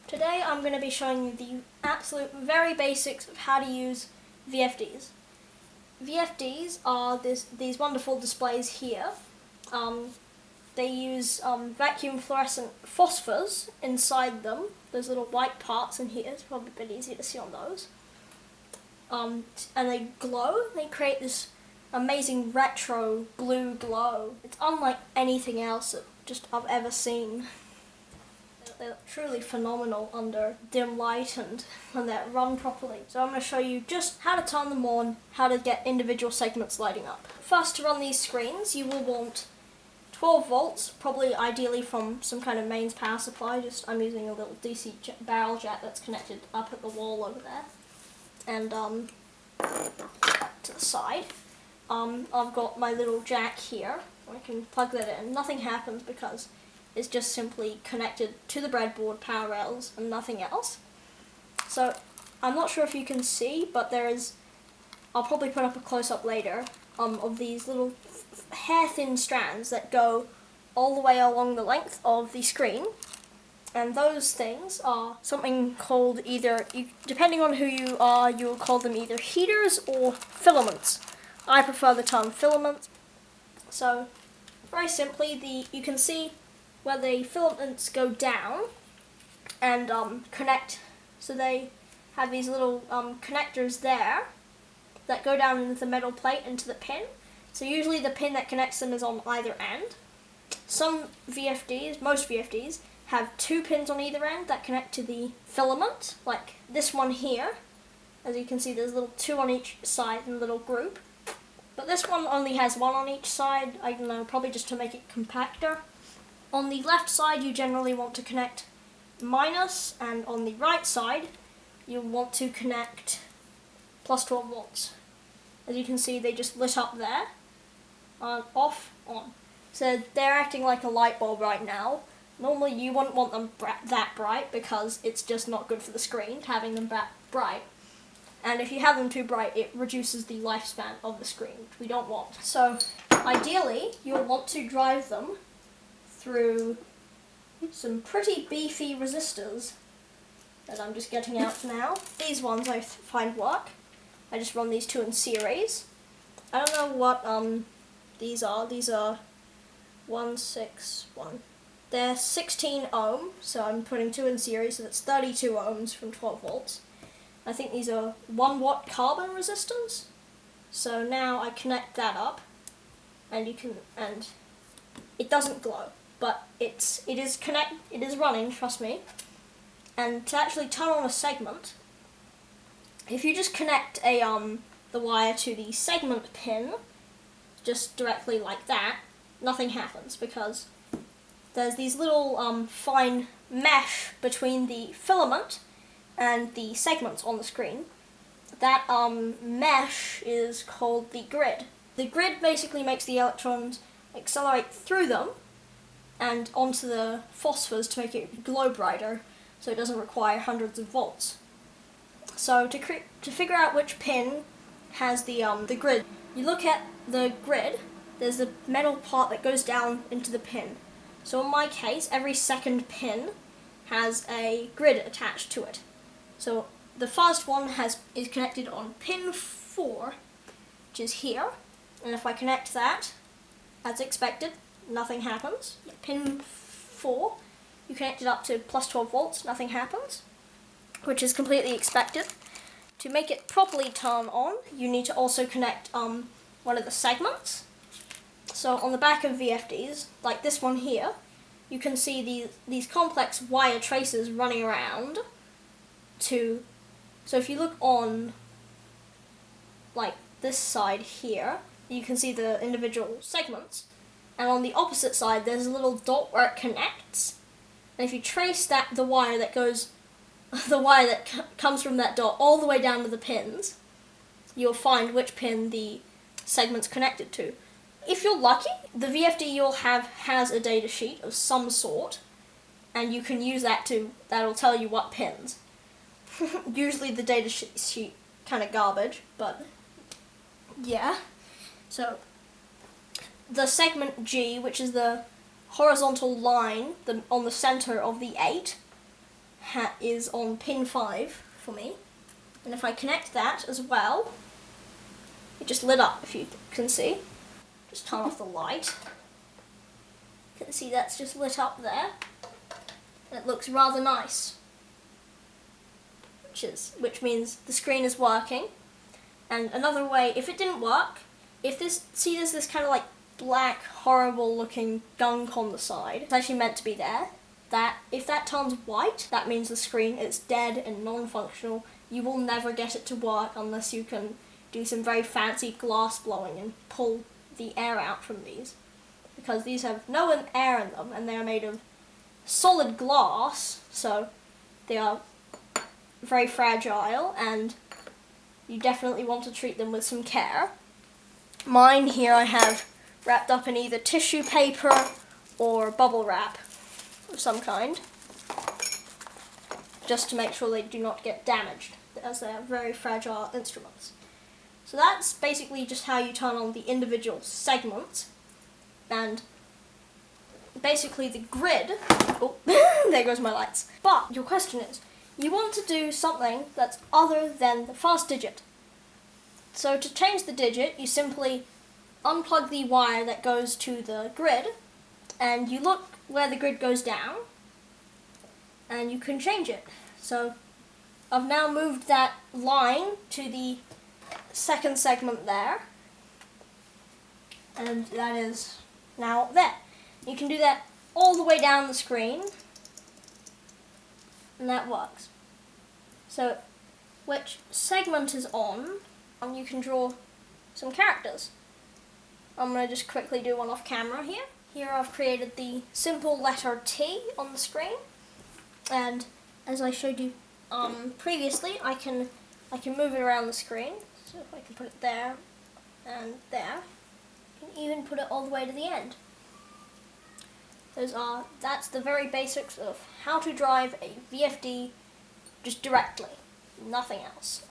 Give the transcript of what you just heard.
Today I'm going to be showing you the absolute very basics of how to use VFDs. VFDs are these wonderful displays here. They use vacuum fluorescent phosphors inside them. Those little white parts in here, it's probably a bit easier to see on those. And they glow. They create this amazing retro blue glow. It's unlike anything else that I've ever seen. They're truly phenomenal under dim light and when they're run properly. So I'm going to show you just how to turn them on, how to get individual segments lighting up. First, to run these screens, you will want 12 volts, probably ideally from some kind of mains power supply. I'm using a little DC barrel jack that's connected up at the wall over there. And to the side, I've got my little jack here. I can plug that in. Nothing happens because it's just simply connected to the breadboard power rails and nothing else. So I'm not sure if you can see, but I'll probably put up a close-up later of these little hair-thin strands that go all the way along the length of the screen. And those things are something called depending on who you are, you will call them either heaters or filaments. I prefer the term filaments. So very simply, you can see where the filaments go down and connect. So they have these little connectors there that go down into the metal plate into the pin. So usually the pin that connects them is on either end. Some VFDs, most VFDs, have 2 pins on either end that connect to the filament, like this one here. As you can see, there's little 2 on each side in a little group. But this one only has 1 on each side, I don't know, probably just to make it compacter. On the left side, you generally want to connect minus, and on the right side, you want to connect plus 12 volts. As you can see, they just lit up there, on, off, on. So they're acting like a light bulb right now. Normally you wouldn't want them that bright because it's just not good for the screen, having them that bright. And if you have them too bright, it reduces the lifespan of the screen, which we don't want. So ideally, you'll want to drive them through some pretty beefy resistors that I'm just getting out now. These ones I find work. I just run these 2 in series. I don't know what these are. These are 161. They're 16 ohm, so I'm putting 2 in series, so that's 32 ohms from 12 volts. I think these are 1 watt carbon resistors. So now I connect that up, and it doesn't glow, but it is running, trust me. And to actually turn on a segment, if you just connect the wire to the segment pin, just directly like that, nothing happens because there's these little fine mesh between the filament and the segments on the screen. That mesh is called the grid. The grid basically makes the electrons accelerate through them and onto the phosphors to make it glow brighter, so it doesn't require hundreds of volts. So to figure out which pin has the grid, you look at the grid. There's the metal part that goes down into the pin. So in my case, every second pin has a grid attached to it. So the first one is connected on pin 4, which is here. And if I connect that, as expected, nothing happens. Pin 4, you connect it up to plus 12 volts, nothing happens, which is completely expected. To make it properly turn on, you need to also connect one of the segments. So on the back of VFDs, like this one here, you can see these complex wire traces running around so if you look on like this side here, you can see the individual segments, and on the opposite side there's a little dot where it connects, and if you trace the wire that comes from that dot all the way down to the pins, you'll find which pin the segment's connected to. If you're lucky, the VFD you'll have has a data sheet of some sort, and you can use that'll tell you what pins. Usually the data sheet kind of garbage, but yeah. So the segment G, which is the horizontal line on the center of the 8, is on pin 5 for me. And if I connect that as well, it just lit up, if you can see. Just turn off the light. You can see that's just lit up there. And it looks rather nice. Which means the screen is working. And another way, if it didn't work, if this, see there's this kind of like black, horrible looking gunk on the side. It's actually meant to be there. That if that turns white, that means the screen is dead and non-functional. You will never get it to work unless you can do some very fancy glass blowing and pull the air out from these. Because these have no air in them, and they are made of solid glass, so they are very fragile, and you definitely want to treat them with some care. Mine here I have wrapped up in either tissue paper or bubble wrap of some kind, just to make sure they do not get damaged, as they are very fragile instruments. So that's basically just how you turn on the individual segments, and basically the grid, oh, there goes my lights. But your question is, you want to do something that's other than the first digit. So to change the digit, you simply unplug the wire that goes to the grid, and you look where the grid goes down, and you can change it. So I've now moved that line to the second segment there, and that is now there. You can do that all the way down the screen, and that works. So which segment is on, and you can draw some characters. I'm going to just quickly do one off camera here. Here I've created the simple letter T on the screen, and as I showed you previously, I can move it around the screen. So if I can put it there and there, I can even put it all the way to the end. That's the very basics of how to drive a VFD just directly, nothing else.